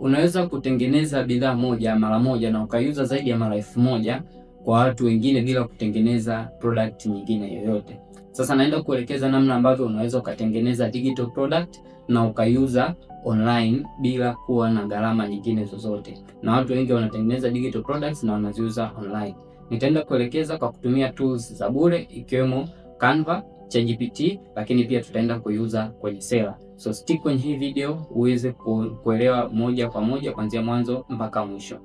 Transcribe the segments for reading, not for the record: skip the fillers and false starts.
unaweza kutengeneza bidhaa moja mara moja na ukaiuza zaidi ya mara 1000 kwa watu wengine bila kutengeneza product nyingine yoyote. Sasa naenda kuelekeza namna ambavyo unaweza ukatengeneza digital product na ukaiuza online bila kuwa na gharama nyingine zozote. Na watu wengi wanatengeneza digital products na wanaziuza online. Nitaenda kuelekeza kwa kutumia tools za bure ikiwemo Canva, ChatGPT, lakini pia tutaenda kuiuza kwenye Seller. So stick kwenye hii video uweze kuelewa moja kwa moja kuanzia mwanzo mpaka mwisho.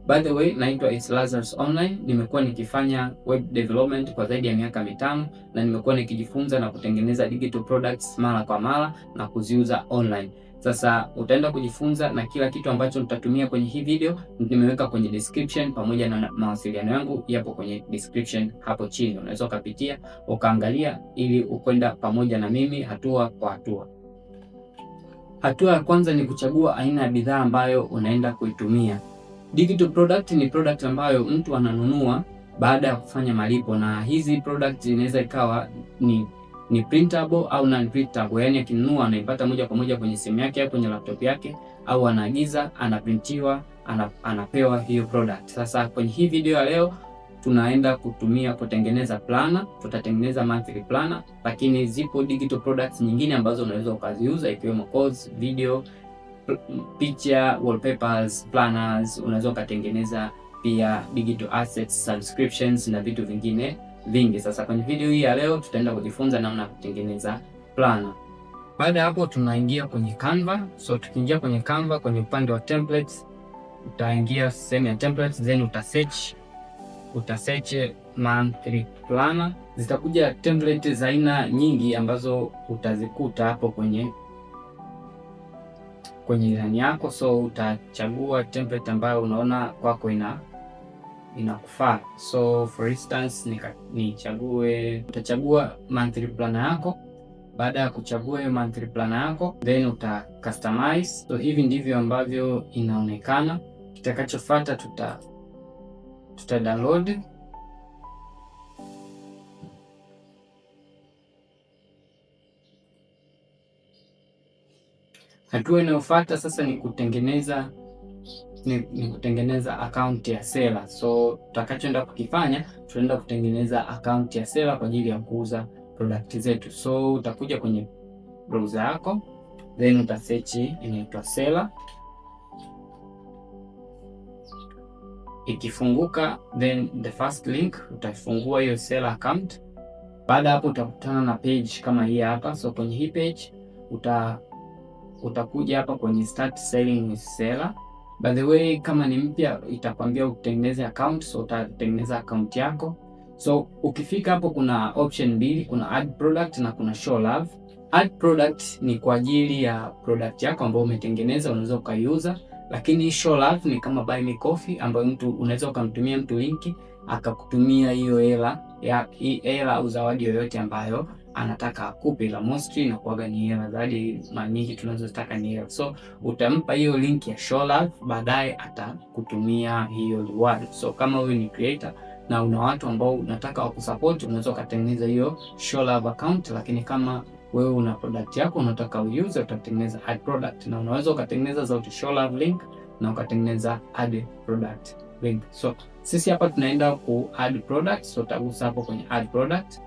By the way, naitwa It's Lazarus Online. Nimekuwa nikifanya web development kwa zaidi ya miaka 5 na nimekuwa nikijifunza na kutengeneza digital products mara kwa mara na kuziuza online. Sasa utaenda kujifunza na kila kitu ambacho nitatumia kwenye hii video nimeweka kwenye description, pamoja na mawasiliano yangu yapo kwenye description hapo chini. Unaweza ukapitia ukaangalia ili ukwenda pamoja na mimi hatua kwa hatua. Hatua ya kwanza ni kuchagua aina ya bidhaa ambayo unaenda kuitumia. Digital product ni product ambayo mtu ananunua baada ya kufanya malipo, na hizi product inaweza ikawa ni printable au non printable. Yani akinunua anaipata moja kwa moja kwenye simu yake au kwenye laptop yake, au anaagiza anaprintiwa, anapewa hiyo product. Sasa kwenye hii video ya leo tunaenda kutengeneza planner. Tutatengeneza monthly planner, lakini zipo digital products nyingine ambazo unaweza ukaziuza ikiwemo course, video, picha, wallpapers, planners. Unaweza ukatengeneza pia digital assets, subscriptions na vitu vingine vingi. Sasa kwenye video hii ya leo tutaenda kujifunza namna ya kutengeneza planner. Baada ya hapo tunaingia kwenye Canva. So tukiingia kwenye Canva, kwenye upande wa templates utaingia sehemu ya templates, then utasearch monthly planner. Zitakuja template za aina nyingi ambazo utazikuta hapo kwenye ilani yako. So utachagua template ambayo unaona kwako inakufaa. So for instance utachagua monthly planner yako. Baada ya kuchagua hiyo monthly planner yako, then uta customize. So hivi ndivyo ambavyo inaonekana. Kitakachofuata tuta download. Hatua inayofuata sasa ni kutengeneza account ya Seller. So tutakachoenda kukifanya, tutaenda kutengeneza account ya Seller kwa ajili ya kuuza product zetu. So utakuja kwenye browser yako, then utasearch inaitwa Seller. Ikifunguka, then the first link utafungua hiyo Seller account. Baada hapo utakutana na page kama hii hapa. So kwenye hii page utakuja hapa kwenye start selling with Seller. By the way, kama ni mpya itakwambia utengeneze account. So utatengeneza account yako. So ukifika hapo kuna option mbili, kuna add product na kuna show love. Add product ni kwa ajili ya product yako ambayo umetengeneza, unaweza ukaiuza. Lakini show love ni kama buy me coffee, ambayo mtu unaweza ukamtumia mtu linki akakutumia hiyo hela au zawadi yoyote ambayo anataka akupe. La mostly na kuaga ni hela, zawadi mara nyingi tunazotaka ni hela. So utampa hiyo link ya show love, baadaye atakutumia hiyo reward. So kama wewe ni creator na una watu ambao unataka wakusupport, unaweza ukatengeneza hiyo show love account. Lakini kama wewe una product yako unataka uuse, utatengeneza add product, na unaweza ukatengeneza za show love link na ukatengeneza add product link. So sisi hapa tunaenda ku add product. So utagusa hapo kwenye add product.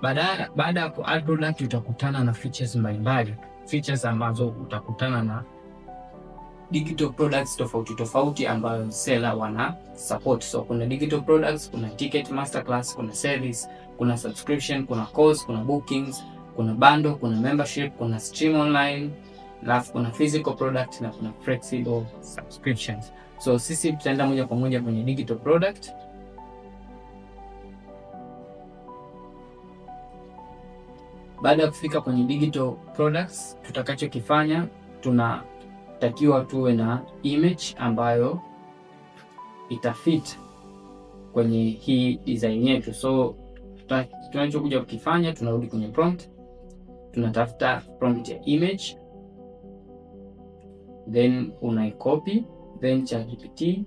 Baada ya ku add product utakutana na features mbalimbali, features ambazo utakutana na digital products tofauti ambayo Seller wana support. So kuna digital products, kuna ticket masterclass, kuna service, kuna subscription, kuna course, kuna bookings, kuna bundle, kuna membership, kuna stream online, alafu kuna physical product na kuna flexible subscriptions. So sisi tutaenda moja kwa moja kwenye digital product. Baada ya kufika kwenye digital products, tutakachokifanya tunatakiwa tuwe na image ambayo itafit kwenye hii design yetu. So tunachokuja kukifanya, tunarudi kwenye prompt, tunatafuta prompt ya image, then unaicopy, then ChatGPT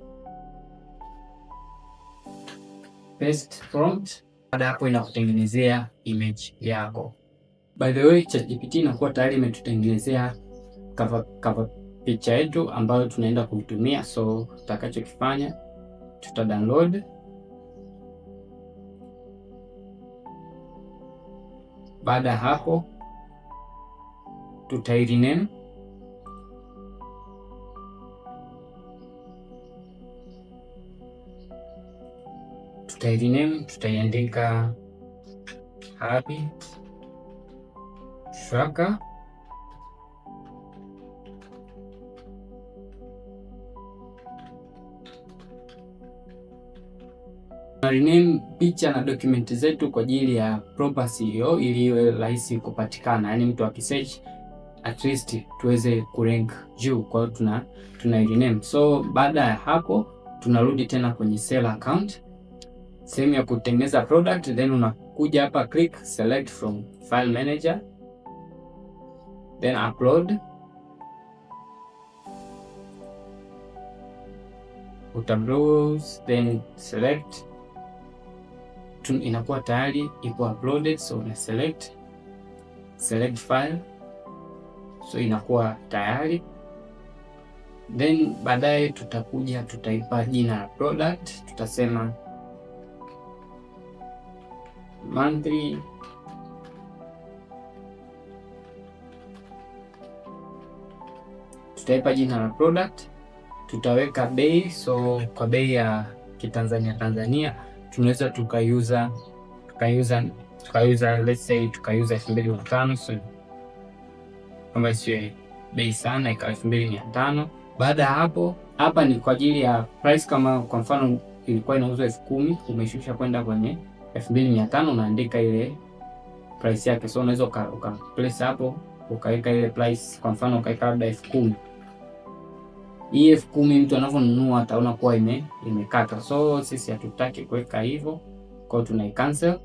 paste prompt. Baada hapo inakutengenezea image yako. By the way, ChatGPT inakuwa tayari imetutengenezea cover picha yetu ambayo tunaenda kuitumia. So tutakachokifanya, tuta download. Baada ya hapo tuta rename. Tutaiandika Happy Tracker. Rename picha na dokumenti zetu kwa ajili ya proper SEO ili iwe rahisi kupatikana, yaani mtu akisearch at least tuweze kurank juu. Kwa hiyo tuna rename. So baada ya hapo tunarudi tena kwenye seller account, sehemu ya kutengeneza product, then unakuja hapa click select from file manager, then upload. Uta browse then select, inakuwa tayari ipo uploaded. So una select file, so inakuwa tayari. Then baadaye tutakuja tutaipa jina la product, tutasema monthly tutaipa jina la product, tutaweka bei. So kwa bei ya Tanzania tunaweza tukauza let's say tukauza 2500, so kama isiwe bei sana ikawa 2500. Baada ya hapo, hapa ni kwa ajili ya price. Kama kwa mfano ilikuwa inauzwa 10,000 umeshusha kwenda kwenye 2500, unaandika ile price yake. So unaweza uka place hapo ukaweka ile price, kwa mfano ukaweka labda 10,000. Hii 10,000 mtu anavyonunua ataona kuwa imekata. So sisi hatutaki kuweka hivyo, kwa hiyo tunai cancel.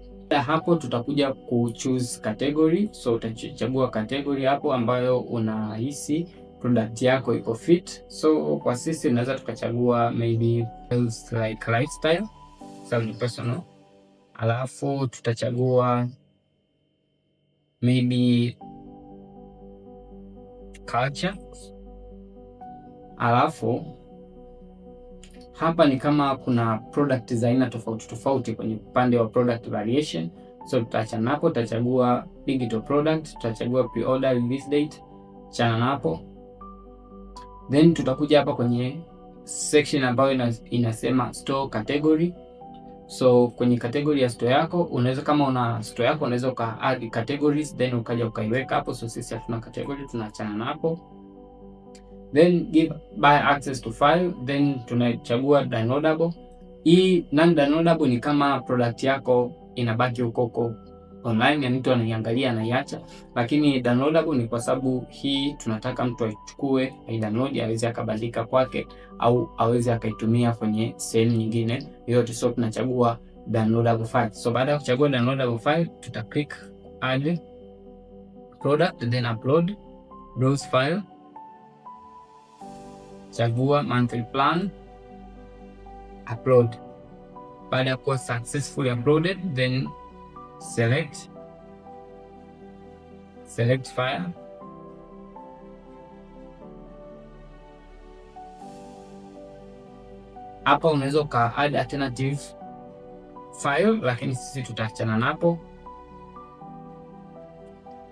Hapo tutakuja ku choose category. So utachagua category hapo ambayo unahisi product yako iko fit. So kwa sisi tunaweza tukachagua maybe like lifestyle, so ni personal. Alafu tutachagua maybe culture. Alafu hapa ni kama kuna product za aina tofauti kwenye upande wa product variation. So tutaachana hapo, tutachagua digital product, tutachagua pre-order release date, chana napo. Then tutakuja hapa kwenye section ambayo inasema store category. So kwenye category ya store yako unaweza, kama una store yako unaweza uka add categories then ukaja ukaiweka hapo. So sisi hatuna category, tunaachana napo. Then give buy access to file, then tunachagua downloadable. Hii non downloadable ni kama product yako inabaki huko online, ya mtu anaiangalia anaiacha. Lakini downloadable ni kwa sababu hii tunataka mtu aichukue, aidownload, aweze akabandika kwake au aweze akaitumia kwenye sehemu nyingine yoyote. So tunachagua downloadable file. So baada ya kuchagua downloadable file, tuta click add product, then upload, browse file, chagua monthly plan, upload. Baada ya kuwa successfully uploaded, then select file. Hapa unaweza uka add alternative file, lakini sisi tutaachana napo.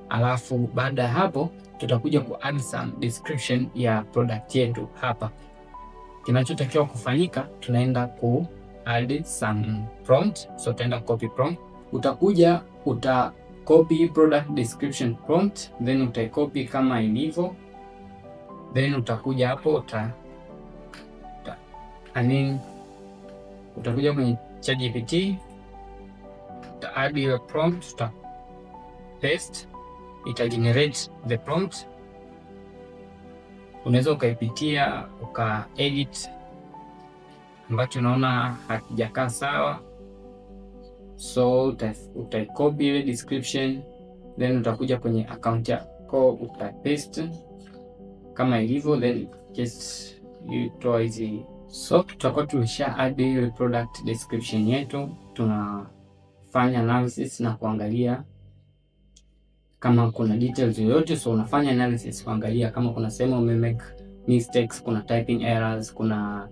Alafu baada ya hapo tutakuja ku add some description ya product yetu. Hapa kinachotakiwa kufanyika, tunaenda ku add some prompt. So tutaenda copy prompt, utakuja uta copy product description prompt, then utaicopy kama ilivyo, then utakuja hapo utakuja kwenye ChatGPT, uta add your prompt, uta paste, ita generate the prompt. Unaweza ukaipitia uka edit ambacho unaona hakijakaa sawa. So utaicopy ile description, then utakuja kwenye account yako uta paste kama ilivyo, then just toa hizi. So tutakuwa tumesha add ile product description yetu. Tunafanya analysis na kuangalia kama kuna details yoyote. So unafanya analysis kuangalia kama kuna sehemu umemake mistakes, kuna typing errors, kuna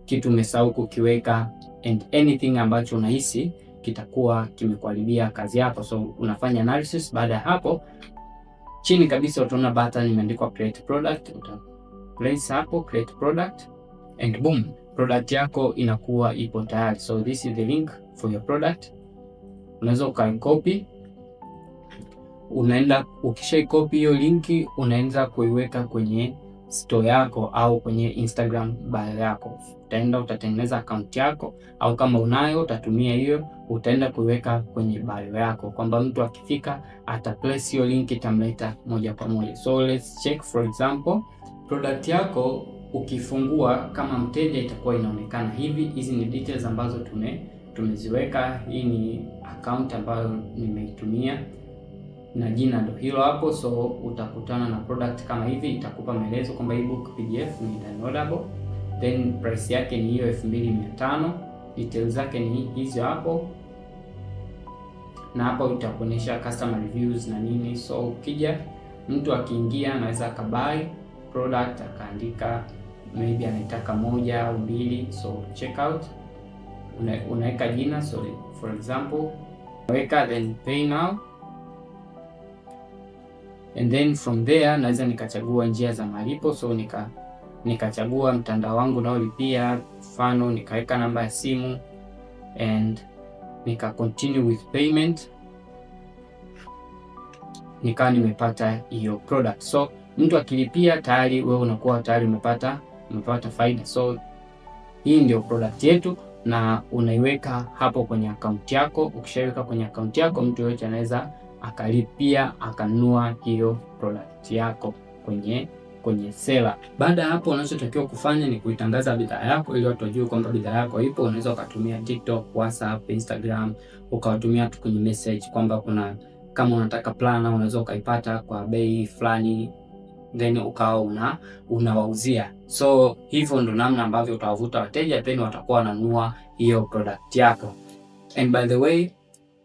kitu umesahau kukiweka, and anything ambacho unahisi kitakuwa kimekuharibia kazi yako. So unafanya analysis. Baada ya hapo, chini kabisa utaona button imeandikwa create product, uta place hapo create product, and boom, product yako inakuwa ipo tayari. So this is the link for your product. Unaweza ukaicopy, unaenda ukishaicopy hiyo linki unaanza kuiweka kwenye store yako au kwenye Instagram bio yako. Utaenda utatengeneza account yako, au kama unayo utatumia hiyo, utaenda kuiweka kwenye bio yako kwamba mtu akifika ata place hiyo link itamleta moja kwa moja. So let's check, for example, product yako ukifungua kama mteja itakuwa inaonekana hivi. Hizi ni details ambazo tumeziweka. Hii ni account ambayo nimeitumia na jina ndo hilo hapo. So utakutana na product kama hivi, itakupa maelezo kwamba ebook PDF ni downloadable, then price yake ni hiyo 2500, details zake ni hizo hapo, na hapo itakuonyesha customer reviews na nini. So ukija mtu akiingia anaweza akabuy product akaandika maybe anaitaka 1 au 2, so checkout unaweka jina, so for example unaweka then pay now, and then from there naweza nikachagua njia za malipo. So nikachagua mtandao wangu naolipia, mfano nikaweka namba ya simu and nika continue with payment, nikawa nimepata hiyo product. So mtu akilipia tayari wewe unakuwa tayari umepata faida. So hii ndio product yetu na unaiweka hapo kwenye account yako. Ukishaweka kwenye account yako, mtu yote anaweza akalipia akanunua hiyo product yako kwenye seller. Baada ya hapo, unachotakiwa kufanya ni kuitangaza bidhaa yako ili watu wajue kwamba bidhaa yako ipo. Unaweza ukatumia TikTok, WhatsApp, Instagram, ukawatumia tu kwenye message kwamba kama unataka plana unaweza ukaipata kwa bei fulani, then ukawa unawauzia. So hivyo ndo namna ambavyo utawavuta wateja, then watakuwa wananunua hiyo product yako. And by the way,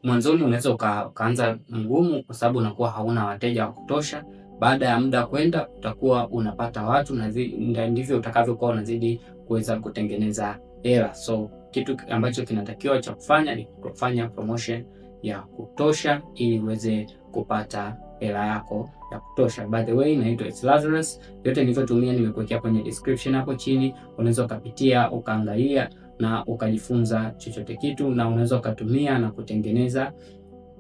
mwanzoni unaweza ukaanza mgumu kwa sababu unakuwa hauna wateja wa kutosha. Baada ya muda kwenda utakuwa unapata watu na ndivyo utakavyokuwa unazidi kuweza kutengeneza hela. So kitu ambacho kinatakiwa cha kufanya ni kufanya promotion ya kutosha ili uweze kupata hela yako ya kutosha. By the way, naitwa It's Lazarus. Yote nilivyotumia nimekuwekea kwenye description hapo chini. Unaweza ukapitia ukaangalia na ukajifunza chochote kitu, na unaweza ukatumia na kutengeneza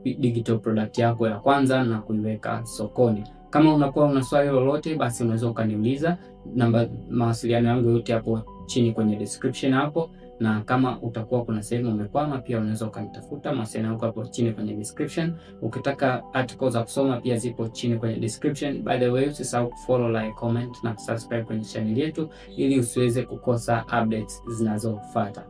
digital product yako ya kwanza na kuiweka sokoni. Kama unakuwa una swali lolote, basi unaweza ukaniuliza. Namba mawasiliano yangu yote hapo chini kwenye description hapo, na kama utakuwa kuna sehemu umekwama pia unaweza ukanitafuta. Mawasiliano yangu hapo chini kwenye description. Ukitaka articles za kusoma pia zipo chini kwenye description. By the way, usisahau kufollow, like, comment na subscribe kwenye channel yetu ili usiweze kukosa updates zinazofuata.